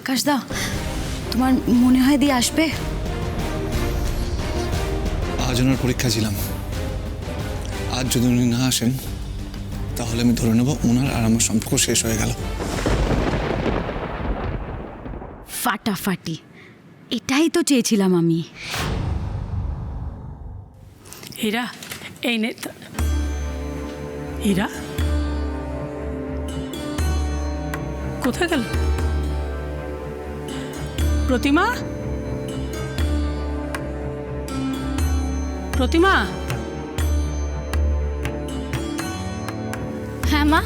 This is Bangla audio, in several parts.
আকাশদা, তোমার মনে হয় দিয়ে আসবে? আজ ওনার পরীক্ষা ছিলাম। আজ যদি উনি না আসেন তাহলে আমি ধরে নেব ওনার আর আমার সম্পর্ক শেষ হয়ে গেল। ফাটাফাটি, এটাই তো চেয়েছিলাম আমি। হীরা, এই নে। হীরা কোথায় গেল? প্রতিমা, প্রতিমা। হ্যাঁ মা,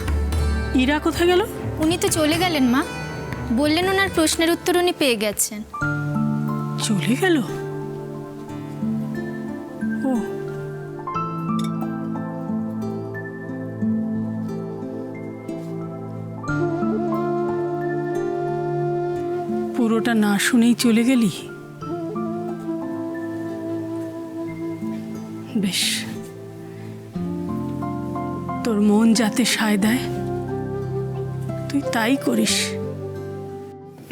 হীরা কোথায় গেল? উনি তো চলে গেলেন মা। বললেন ওনার প্রশ্নের উত্তর উনি পেয়ে গেছেন। চলে গেল? ও, পুরোটা না শুনেই চলে গেলি? বেশ, তোর মন যাতে সায় দেয় তুই তাই করিস।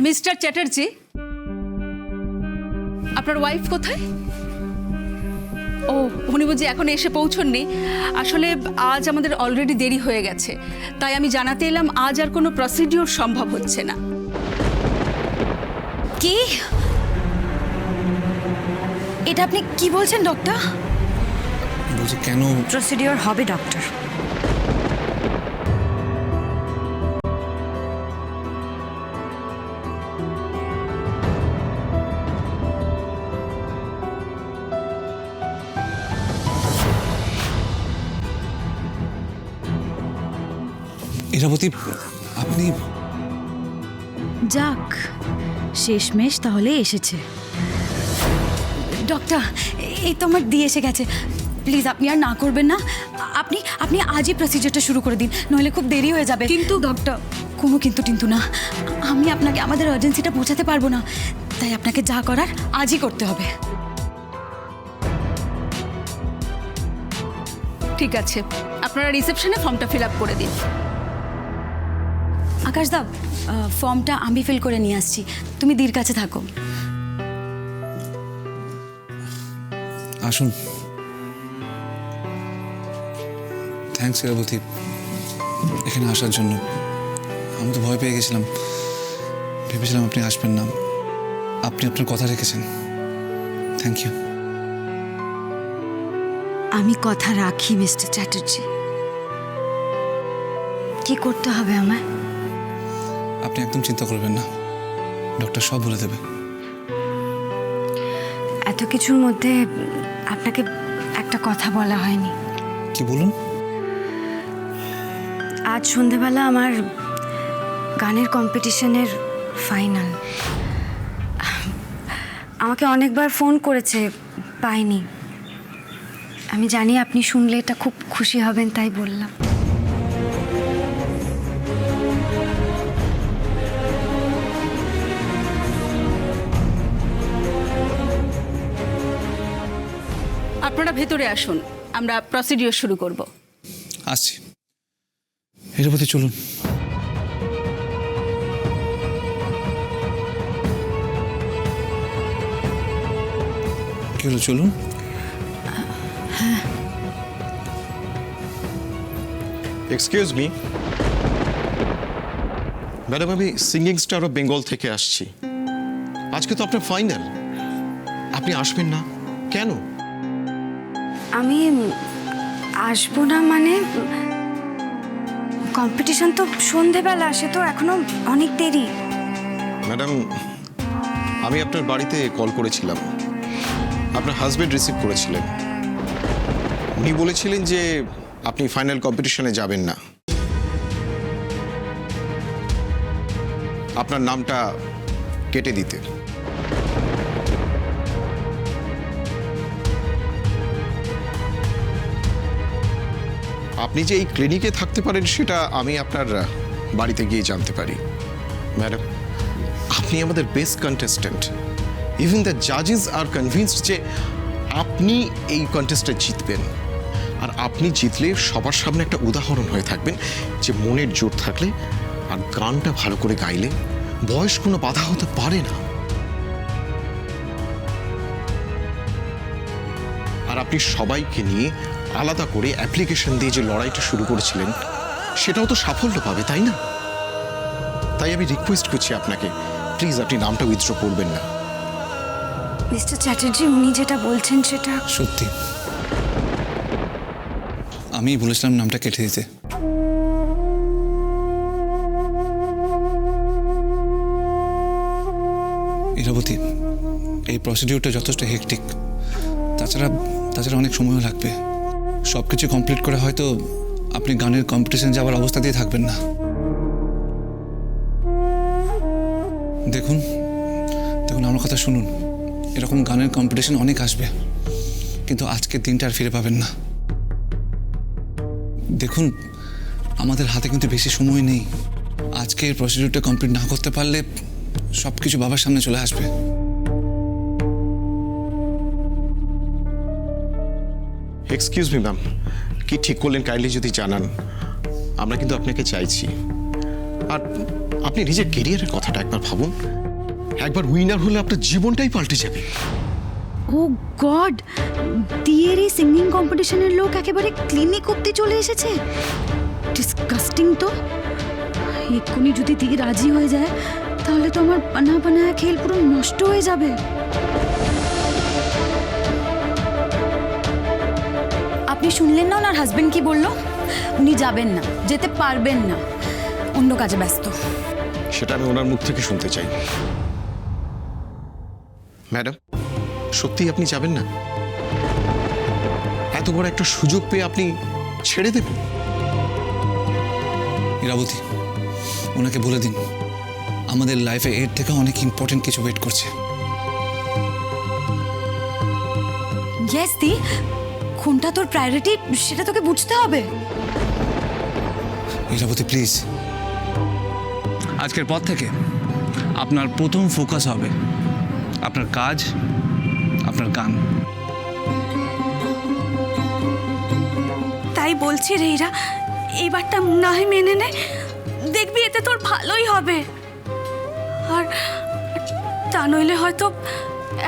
মিস্টার চ্যাটার্জি, আপনার ওয়াইফ কোথায়? ও, উনি বুঝি এখন এসে পৌঁছননি। আসলে আজ আমাদের অলরেডি দেরি হয়ে গেছে, তাই আমি জানাতে এলাম আজ আর কোনো প্রসিডিওর সম্ভব হচ্ছে না। কি? এটা আপনি কি বলছেন ডক্টর? বলছি কেন? প্রসিডিওর হবে ডক্টর। ইরাবতী, আপনি যাক, শেষমেশ তাহলে এসেছে। ডক্টর, এই তো আমার দিয়ে এসে গেছে। প্লিজ আপনি আর না করবেন না। আপনি আপনি আজই প্রসিজারটা শুরু করে দিন, নইলে খুব দেরি হয়ে যাবে। কিন্তু ডক্টর, কোনো কিন্তু না। আমি আপনাকে আমাদের আর্জেন্সিটা পৌঁছাতে পারবো না, তাই আপনাকে যা করার আজই করতে হবে। ঠিক আছে, আপনারা রিসেপশনে ফর্মটা ফিল আপ করে দিন। আকাশদা, ফর্মটা আমি ফিল করে নিয়ে আসছি, তুমি দির কাছে থাকো। আসুন। থ্যাঙ্কস ইরাবতী এখানে আসার জন্য। আমি তো ভয় পেয়ে গেছিলাম, ভেবেছিলাম আপনি আসবেন না। আপনি আপনার কথা রেখেছেন, থ্যাংক ইউ। আমি কথা রাখি মিস্টার চ্যাটার্জি। কি করতে হবে আমায়? আপনি একদম চিন্তা করবেন না, ডক্টর সব বলে দেবে। এত কিছুর মধ্যে আপনাকে একটা কথা বলা হয়নি। কি বলুন? আজ সন্ধেবেলা আমার গানের কম্পিটিশনের ফাইনাল। আমাকে অনেকবার ফোন করেছে, পাইনি। আমি জানি আপনি শুনলে এটা খুব খুশি হবেন, তাই বললাম। আপনারা ভেতরে আসুন, আমরা প্রসিডিওর শুরু করব। আসছি। ইরাবতী চলুন। কি হলো, চলুন। এক্সকিউজ মি ম্যাডাম, আমি সিঙ্গিং স্টার অফ বেঙ্গল থেকে আসছি। আজকে তো আপনার ফাইনাল, আপনি আসবেন না কেন? আমি আসবো না মানে, কম্পিটিশন তো সন্ধেবেলা, সে তো এখনো অনেক দেরি। ম্যাডাম, আমি আপনার বাড়িতে কল করেছিলাম, আপনার হাজবেন্ড রিসিভ করেছিলেন। উনি বলেছিলেন যে আপনি ফাইনাল কম্পিটিশনে যাবেন না, আপনার নামটা কেটে দিতে। আপনি যে এই ক্লিনিকে থাকতে পারেন সেটা আমি আপনার বাড়িতে গিয়ে জানতে পারি। ম্যাডাম, আপনি আমাদের বেস্ট কন্টেস্ট্যান্ট। ইভেন দ্য জাজেস আর কনভিন্সড যে আপনি এই কন্টেস্টে জিতবেন। আর আপনি জিতলে সবার সামনে একটা উদাহরণ হয়ে থাকবেন যে মনের জোর থাকলে আর গানটা ভালো করে গাইলে বয়স কোনো বাধা হতে পারে না। আর আপনি সবাইকে নিয়ে আলাদা করে অ্যাপ্লিকেশন দিয়ে যে লড়াইটা শুরু করেছিলেন সেটাও তো সাফল্য পাবে, তাই না? তাই আমি রিকোয়েস্ট করছি আপনাকে, প্লিজ আপনি নামটা উইথড্র করবেন না। মিস্টার চ্যাটার্জি, উনি যেটা বলছেন সেটা সত্যি আমি বলেছিলাম নামটা কেটে দিতে। ইরাবতী, এই প্রসিডিউরটা যথেষ্ট হেকটিক। তাছাড়া অনেক সময়ও লাগবে। সব কিছু কমপ্লিট করে হয়তো আপনি গানের কম্পিটিশন যাওয়ার অবস্থা দিয়ে থাকবেন না। দেখুন আমার কথা শুনুন, এরকম গানের কম্পিটিশন অনেক আসবে, কিন্তু আজকের দিনটা আর ফিরে পাবেন না। দেখুন, আমাদের হাতে কিন্তু বেশি সময় নেই। আজকে এই প্রসিডিউরটা কমপ্লিট না করতে পারলে সব কিছু বাবার সামনে চলে আসবে। এক্সকিউজ মি ম্যাম, কি ঠিক করলেন কাইন্ডলি যদি জানান। আমরা কিন্তু আপনাকে চাইছি। আর আপনি নিজের কেরিয়ারের কথাটা একবার ভাবুন। একবার উইনার হলে আপনার জীবনটাই পাল্টে যাবে। ও গড, দিয়ের এই সিঙ্গিং কম্পিটিশনের লোক একেবারে ক্লিনিক অব্দি চলে এসেছে। ডিসকাস্টিং তো। এক্ষুনি যদি দিয়ে রাজি হয়ে যায় তাহলে তো আমার বানায়া খেল পুরো নষ্ট হয়ে যাবে। আপনি শুনলেন না ওনার হাজবেন্ড কি বললো? উনি যাবেন না, যেতে পারবেন না, অন্য কাজে ব্যস্ত। সেটা আমি ওনার মুখ থেকে শুনতে চাই। ম্যাডাম, সত্যি আপনি যাবেন না? এত বড় একটা সুযোগ পেয়ে আপনি ছেড়ে দেবেন? ইরাবতী, ওনাকে বলে দিন আমাদের লাইফে এর থেকে অনেক ইম্পর্টেন্ট কিছু ওয়েট করছে। ইয়েস দি, কোনটা তোর প্রায়োরিটি সেটা তোকে বুঝতে হবে। ইরাবতী প্লিজ, আজকের পর থেকে আপনার প্রথম ফোকাস হবে আপনার কাজ, আপনার গান। তাই বলছি রে ইরা, এইবারটা না হয় মেনে নে, দেখবি এতে তোর ভালোই হবে। আর তা নইলে হয়তো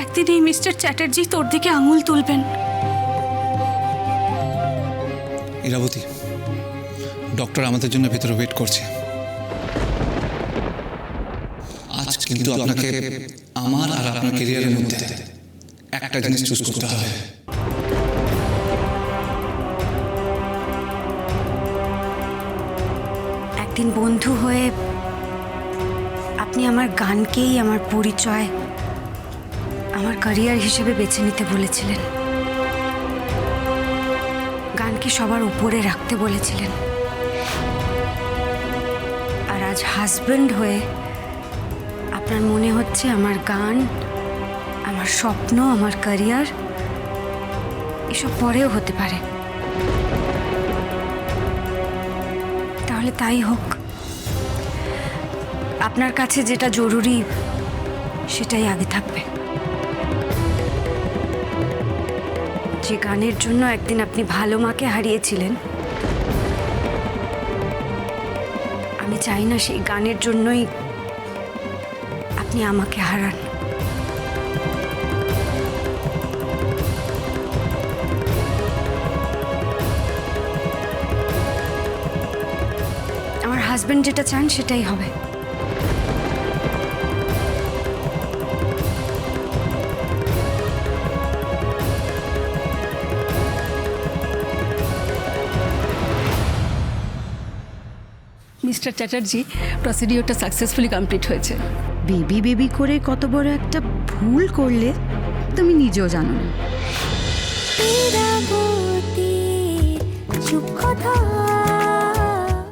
একদিন এই মিস্টার চ্যাটার্জি তোর দিকে আঙুল তুলবেন। ইরাবতী, ডক্টর আমাদের জন্য ভেতরে ওয়েট করছে। আজ কিন্তু আপনাকে আমার আর আপনার ক্যারিয়ারের মধ্যে একটা জিনিস চুজ করতে হবে। একদিন বন্ধু হয়ে আপনি আমার গানকেই আমার পরিচয়, আমার ক্যারিয়ার হিসেবে বেছে নিতে বলেছিলেন। গানকে সবার উপরে রাখতে বলেছিলেন। আর আজ হাজবেন্ড হয়ে আপনার মনে হচ্ছে আমার গান, আমার স্বপ্ন, আমার ক্যারিয়ার এসব পরেও হতে পারে। তাহলে তাই হোক। আপনার কাছে যেটা জরুরি সেটাই আগে থাকবে। যে গানের জন্য একদিন আপনি ভালো মাকে হারিয়েছিলেন, আমি চাই না সেই গানের জন্যই আপনি আমাকে হারান। আমার হাজবেন্ড যেটা চান সেটাই হবে। মিস্টার চ্যাটার্জি, প্রসিডিওরটা সাকসেসফুলি কমপ্লিট হয়েছে। বেবি বেবি করে কত বড় একটা ভুল করলে তুমি নিজেও জানো না। চুপ কথা